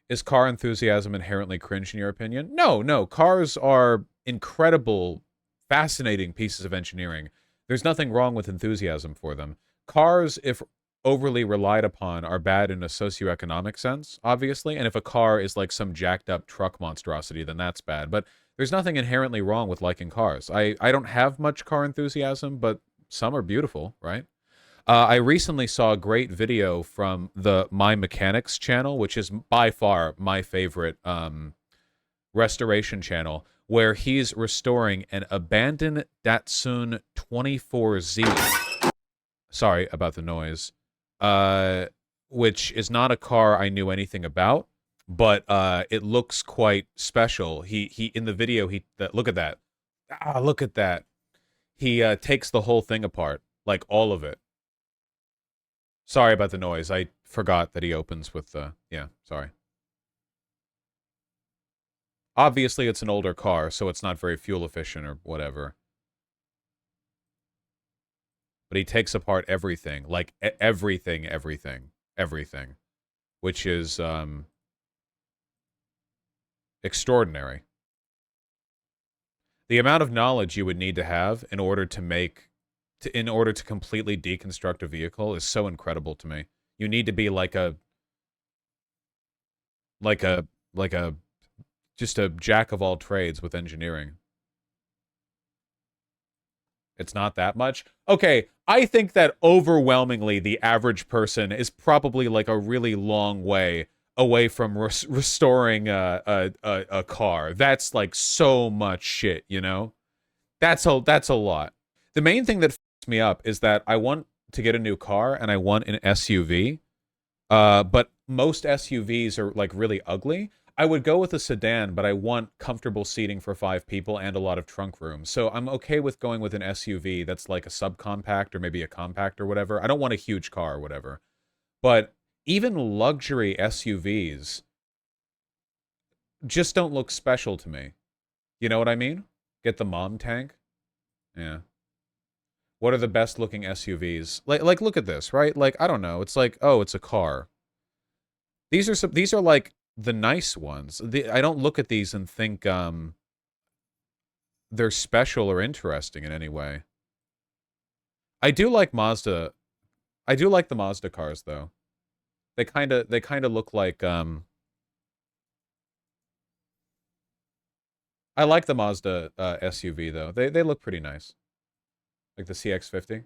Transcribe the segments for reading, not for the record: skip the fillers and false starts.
Is car enthusiasm inherently cringe in your opinion? No, no. Cars are incredible, fascinating pieces of engineering. There's nothing wrong with enthusiasm for them. Cars, if overly relied upon, are bad in a socioeconomic sense, obviously. And if a car is like some jacked up truck monstrosity, then that's bad. But there's nothing inherently wrong with liking cars. I don't have much car enthusiasm, but some are beautiful, right? I recently saw a great video from the My Mechanics channel, which is by far my favorite restoration channel, where he's restoring an abandoned Datsun 24Z. Sorry about the noise. Which is not a car I knew anything about, but it looks quite special. He in the video look at that. Ah, look at that. He takes the whole thing apart, like all of it. Sorry about the noise. I forgot that he opens with the... Yeah, sorry. Obviously, it's an older car, so it's not very fuel efficient or whatever. But he takes apart everything. Like, everything. Everything. Which is, extraordinary. The amount of knowledge you would need to have in order to in order to completely deconstruct a vehicle is so incredible to me. You need to be like a just a jack of all trades with engineering. It's not that much. Okay, I think that overwhelmingly the average person is probably like a really long way away from restoring a car. That's like so much shit, you know? That's a lot. The main thing that fucks me up is that I want to get a new car and I want an SUV. But most SUVs are like really ugly. I would go with a sedan, but I want comfortable seating for 5 people and a lot of trunk room. So I'm okay with going with an SUV that's like a subcompact or maybe a compact or whatever. I don't want a huge car or whatever. But even luxury SUVs just don't look special to me. You know what I mean? Get the mom tank? Yeah. What are the best looking SUVs? Like look at this, right? Like I don't know. It's like, oh, it's a car. These are like the nice ones. I don't look at these and think they're special or interesting in any way. I do like Mazda. I do like the Mazda cars though. They kind of look like I like the Mazda SUV though. They look pretty nice. Like the CX-50.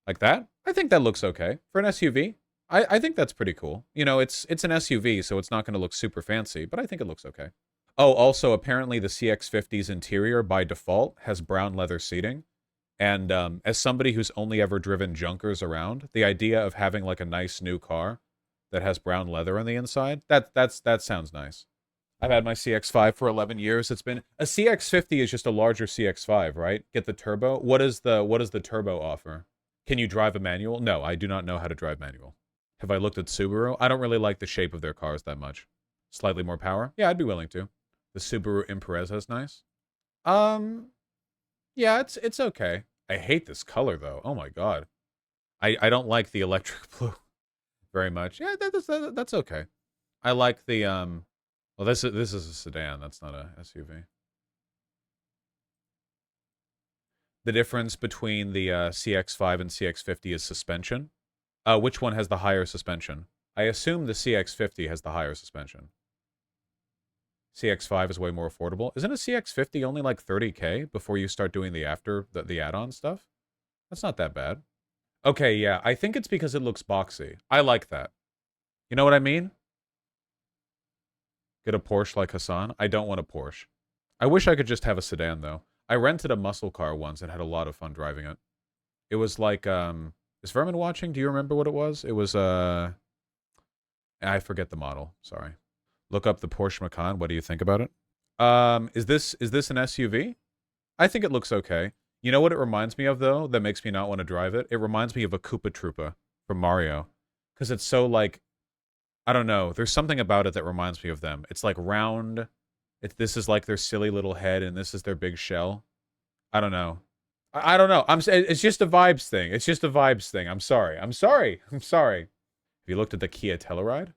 Like that? I think that looks okay. For an SUV, I think that's pretty cool. You know, it's an SUV, so it's not going to look super fancy, but I think it looks okay. Oh, also, apparently the CX-50's interior, by default, has brown leather seating. And as somebody who's only ever driven junkers around, the idea of having, like, a nice new car that has brown leather on the inside, that sounds nice. I've had my CX-5 for 11 years. It's been... A CX-50 is just a larger CX-5, right? Get the turbo. What does the turbo offer? Can you drive a manual? No, I do not know how to drive manual. Have I looked at Subaru? I don't really like the shape of their cars that much. Slightly more power? Yeah, I'd be willing to. The Subaru Impreza is nice. Yeah, it's okay. I hate this color though. Oh my god. I don't like the electric blue very much. Yeah, that's okay. I like the well, this is a sedan. That's not a SUV. The difference between the CX-5 and CX-50 is suspension. Which one has the higher suspension? I assume the CX-50 has the higher suspension. CX-5 is way more affordable. Isn't a CX-50 only like 30K before you start doing the add-on stuff? That's not that bad. Okay, yeah, I think it's because it looks boxy. I like that. You know what I mean? Get a Porsche like Hassan? I don't want a Porsche. I wish I could just have a sedan, though. I rented a muscle car once and had a lot of fun driving it. It was like, is Vermin watching? Do you remember what it was? It was, I forget the model. Sorry. Look up the Porsche Macan. What do you think about it? Is this an SUV? I think it looks okay. You know what it reminds me of, though, that makes me not want to drive it? It reminds me of a Koopa Troopa from Mario. Because it's so, like, I don't know. There's something about it that reminds me of them. It's, like, round. This is like their silly little head, and this is their big shell. I don't know. I don't know. It's just a vibes thing. It's just a vibes thing. I'm sorry. I'm sorry. I'm sorry. Have you looked at the Kia Telluride?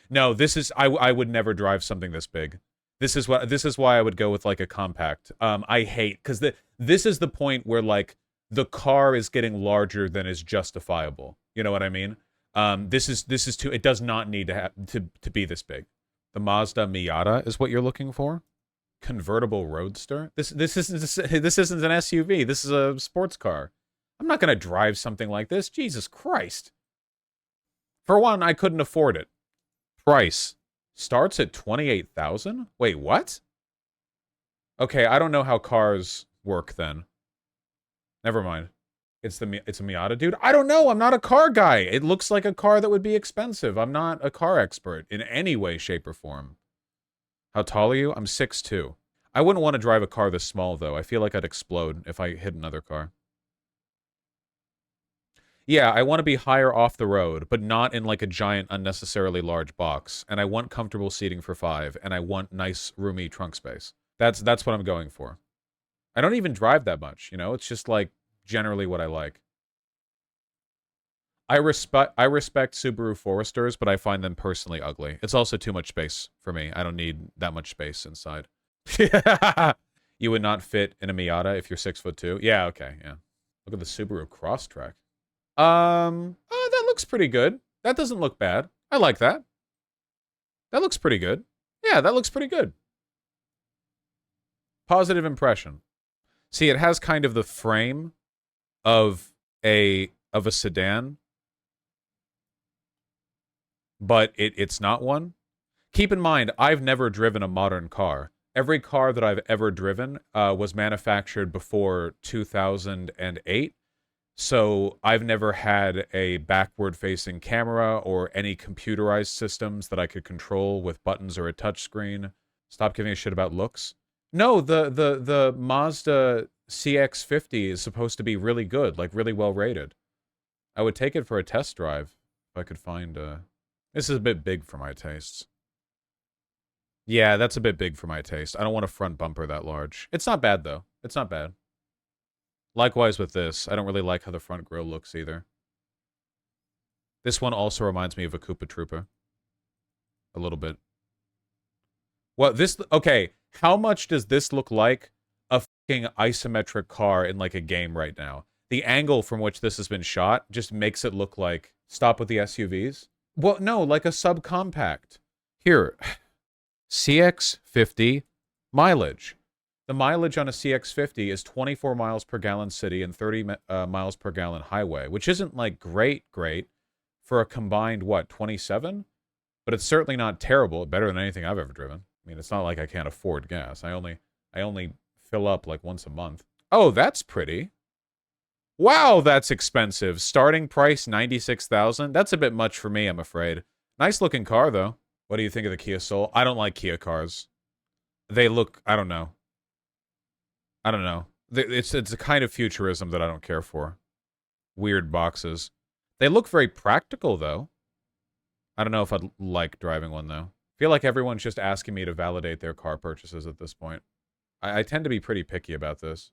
No, this is I would never drive something this big. This is why I would go with like a compact. I hate because this is the point where like the car is getting larger than is justifiable. You know what I mean? This is too. It does not need to have to be this big. The Mazda Miata is what you're looking for. Convertible roadster. This isn't an SUV. This is a sports car. I'm not gonna drive something like this. Jesus Christ. For one, I couldn't afford it. Price starts at 28,000. Wait, what? Okay, I don't know how cars work then. Never mind. It's a Miata, dude. I don't know. I'm not a car guy. It looks like a car that would be expensive. I'm not a car expert in any way, shape, or form. How tall are you? I'm 6'2". I wouldn't want to drive a car this small, though. I feel like I'd explode if I hit another car. Yeah, I want to be higher off the road, but not in like a giant, unnecessarily large box. And I want comfortable seating for 5, and I want nice, roomy trunk space. That's what I'm going for. I don't even drive that much, you know? It's just like generally what I like. I respect Subaru Foresters, but I find them personally ugly. It's also too much space for me. I don't need that much space inside. You would not fit in a Miata if you're 6'2". Yeah, okay, yeah. Look at the Subaru Crosstrek. Oh, that looks pretty good. That doesn't look bad. I like that. That looks pretty good. Yeah, that looks pretty good. Positive impression. See, it has kind of the frame of a sedan, but it's not one. Keep in mind, I've never driven a modern car. Every car that I've ever driven was manufactured before 2008. So I've never had a backward-facing camera or any computerized systems that I could control with buttons or a touchscreen. Stop giving a shit about looks. No, the Mazda CX-50 is supposed to be really good, like really well rated. I would take it for a test drive if I could find This is a bit big for my tastes. Yeah, that's a bit big for my taste. I don't want a front bumper that large. It's not bad, though. It's not bad. Likewise with this. I don't really like how the front grille looks either. This one also reminds me of a Koopa Troopa. A little bit. What, this... Okay, how much does this look like a fucking isometric car in, like, a game right now? The angle from which this has been shot just makes it look like... Stop with the SUVs? Well, no, like a subcompact. Here. CX-50 mileage. The mileage on a CX-50 is 24 miles per gallon city and 30 miles per gallon highway, which isn't, like, great for a combined, what, 27? But it's certainly not terrible. Better than anything I've ever driven. I mean, it's not like I can't afford gas. I only fill up, like, once a month. Oh, that's pretty. Wow, that's expensive. Starting price, $96,000. That's a bit much for me, I'm afraid. Nice-looking car, though. What do you think of the Kia Soul? I don't like Kia cars. They look... I don't know. I don't know. It's a kind of futurism that I don't care for. Weird boxes. They look very practical, though. I don't know if I'd like driving one, though. I feel like everyone's just asking me to validate their car purchases at this point. I tend to be pretty picky about this.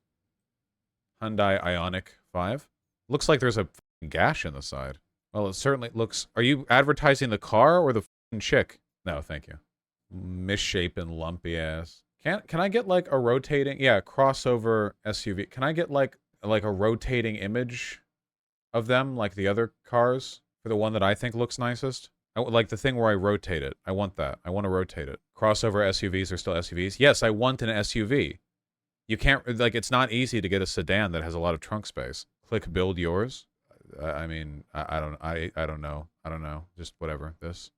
Hyundai Ioniq 5. Looks like there's a gash in the side. Well, it certainly looks... Are you advertising the car or the chick? No, thank you. Misshapen, lumpy ass. Can I get, like, a rotating... Yeah, crossover SUV. Can I get, like a rotating image of them, like the other cars? For the one that I think looks nicest? Like the thing where I rotate it. I want that. I want to rotate it. Crossover SUVs are still SUVs? Yes, I want an SUV. You can't... Like, it's not easy to get a sedan that has a lot of trunk space. Click build yours. I mean, I don't know. I don't know. Just whatever. This.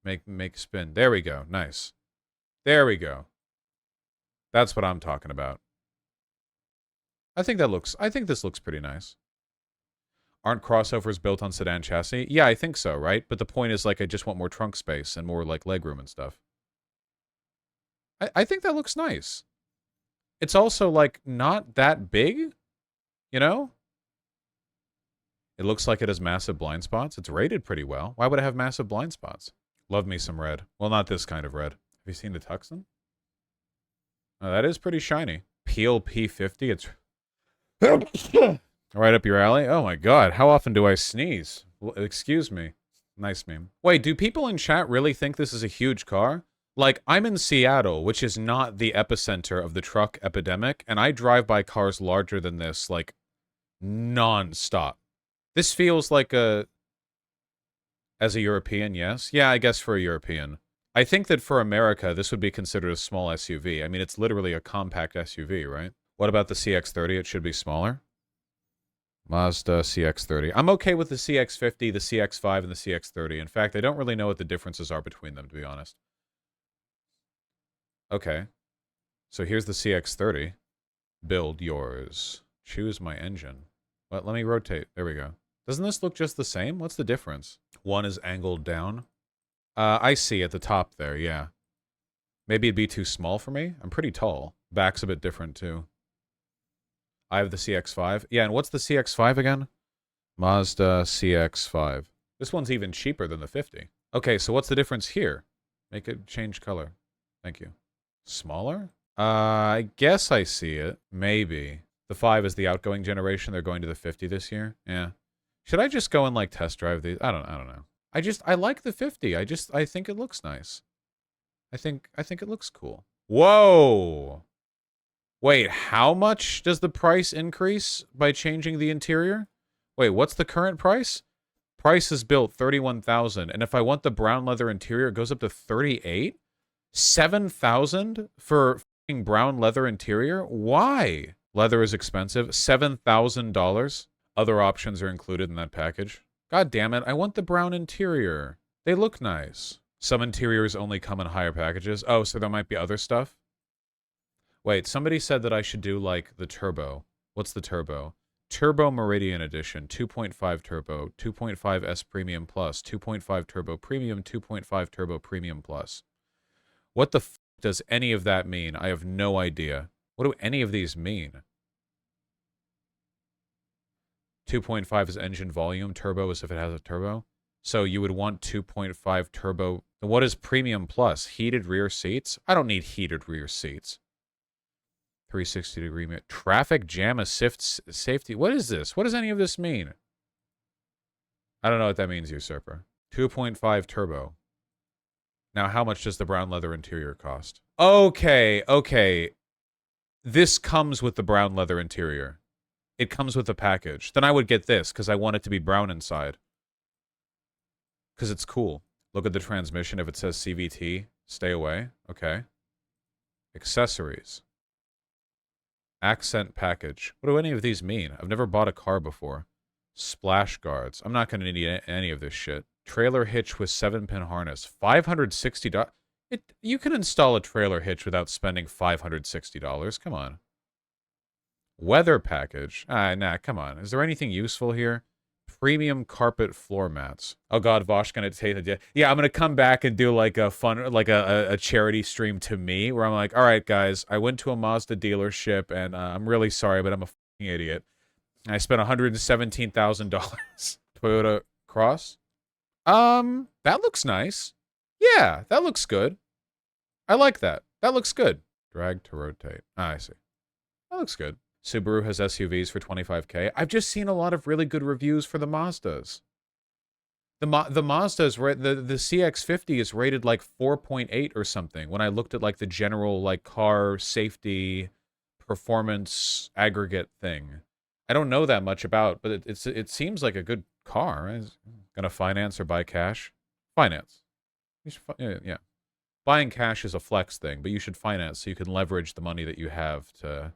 Make spin. There we go. Nice. There we go. That's what I'm talking about. I think this looks pretty nice. Aren't crossovers built on sedan chassis? Yeah, I think so, right? But the point is, like, I just want more trunk space and more, like, legroom and stuff. I think that looks nice. It's also, like, not that big, you know? It looks like it has massive blind spots. It's rated pretty well. Why would it have massive blind spots? Love me some red. Well, not this kind of red. you seen the Tucson? Oh, that is pretty shiny. Peel P50. It's right up your alley. Oh my god, how often do I sneeze? Excuse me. Nice meme. Wait, do people in chat really think this is a huge car? Like, I'm in Seattle, which is not the epicenter of the truck epidemic, and I drive by cars larger than this, like, non-stop. This feels like a... As a European, yes? Yeah, I guess for a European. I think that for America, this would be considered a small SUV. I mean, it's literally a compact SUV, right? What about the CX-30? It should be smaller. Mazda CX-30. I'm okay with the CX-50, the CX-5, and the CX-30. In fact, I don't really know what the differences are between them, to be honest. Okay. So here's the CX-30. Build yours. Choose my engine. Let me rotate. There we go. Doesn't this look just the same? What's the difference? One is angled down. I see at the top there, yeah. Maybe it'd be too small for me? I'm pretty tall. Back's a bit different, too. I have the CX-5. Yeah, and what's the CX-5 again? Mazda CX-5. This one's even cheaper than the 50. Okay, so what's the difference here? Make it change color. Thank you. Smaller? I guess I see it. Maybe. The 5 is the outgoing generation. They're going to the 50 this year. Yeah. Should I just go and, like, test drive these? I don't know. I like the 50. I think it looks nice. I think it looks cool. Whoa! Wait, how much does the price increase by changing the interior? Wait, what's the current price? Price is built $31,000, and if I want the brown leather interior, it goes up to $38,000? $7,000 for f***ing brown leather interior? Why? Leather is expensive. $7,000. Other options are included in that package. God damn it, I want the brown interior. They look nice. Some interiors only come in higher packages. Oh, so there might be other stuff? Wait, somebody said that I should do, like, the turbo. What's the turbo? Turbo Meridian Edition, 2.5 Turbo, 2.5 S Premium Plus, 2.5 Turbo Premium, 2.5 Turbo Premium Plus. What the f*** does any of that mean? I have no idea. What do any of these mean? 2.5 is engine volume. Turbo is if it has a turbo. So you would want 2.5 turbo. What is Premium Plus? Heated rear seats? I don't need heated rear seats. 360-degree traffic jam assist safety. What is this? What does any of this mean? I don't know what that means, usurper. 2.5 turbo. Now, how much does the brown leather interior cost? Okay. This comes with the brown leather interior. It comes with the package. Then I would get this, because I want it to be brown inside. Because it's cool. Look at the transmission. If it says CVT, stay away. Okay. Accessories. Accent package. What do any of these mean? I've never bought a car before. Splash guards. I'm not going to need any of this shit. Trailer hitch with 7-pin harness. $560. You can install a trailer hitch without spending $560. Come on. Weather package. Nah, come on. Is there anything useful here? Premium carpet floor mats. Oh god, Vosh gonna take the... Yeah, I'm gonna come back and do like a fun, like a charity stream to me, where I'm like, alright guys, I went to a Mazda dealership, and I'm really sorry, but I'm a fucking idiot. I spent $117,000. Toyota Cross? That looks nice. Yeah, that looks good. I like that. That looks good. Drag to rotate. I see. That looks good. Subaru has SUVs for $25K. I've just seen a lot of really good reviews for the Mazdas. The Mazdas, the CX-50 is rated like 4.8 or something. When I looked at like the general like car safety performance aggregate thing, I don't know that much about, but it seems like a good car. Right? Gonna finance or buy cash? Finance. You should, yeah. Buying cash is a flex thing, but you should finance so you can leverage the money that you have to,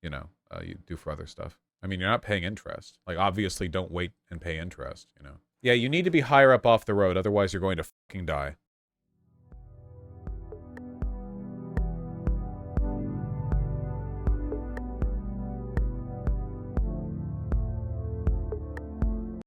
you know, you do for other stuff. I mean, you're not paying interest. Like, obviously, don't wait and pay interest, you know. Yeah, you need to be higher up off the road, otherwise you're going to fucking die.